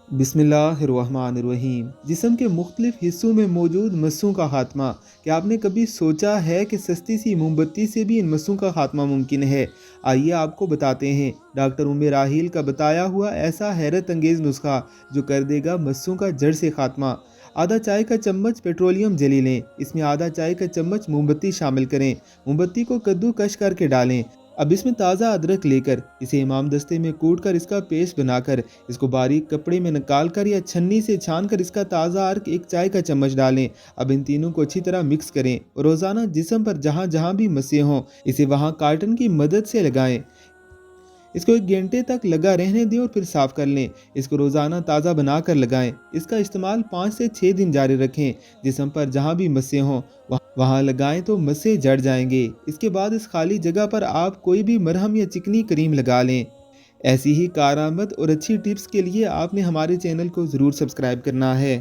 बिस्मिल्लाहिर्रहमानिर्रहीम। जिस्म के मुख्तलिफ हिस्सों में मौजूद मस्सों का खात्मा। क्या आपने कभी सोचा है कि सस्ती सी मोमबत्ती से भी इन मस्सों का खात्मा मुमकिन है? आइए आपको बताते हैं डॉक्टर उम्मे राहील का बताया हुआ ऐसा हैरत अंगेज़ नुस्खा जो कर देगा मस्सों का जड़ से खात्मा। आधा चाय का चम्मच पेट्रोलियम जेली लें, इसमें आधा चाय का चम्मच मोमबत्ती शामिल करें। मोमबत्ती को कद्दूकश करके डालें। अब इसमें ताज़ा अदरक लेकर इसे इमाम दस्ते में कूट कर इसका पेस्ट बनाकर इसको बारीक कपड़े में निकाल कर या छन्नी से छान कर इसका ताज़ा अर्क एक चाय का चम्मच डालें। अब इन तीनों को अच्छी तरह मिक्स करें और रोज़ाना जिस्म पर जहाँ जहाँ भी मस्से हों इसे वहाँ कार्टन की मदद से लगाएं। इसको 1 घंटे तक लगा रहने दें और फिर साफ़ कर लें। इसको रोज़ाना ताज़ा बना कर लगाएं। इसका इस्तेमाल 5 से 6 दिन जारी रखें। जिस्म पर जहाँ भी मस्से हों वहाँ लगाएं तो मस्से जड़ जाएंगे। इसके बाद इस खाली जगह पर आप कोई भी मरहम या चिकनी क्रीम लगा लें। ऐसी ही कारआमद और अच्छी टिप्स के लिए आपने हमारे चैनल को ज़रूर सब्सक्राइब करना है।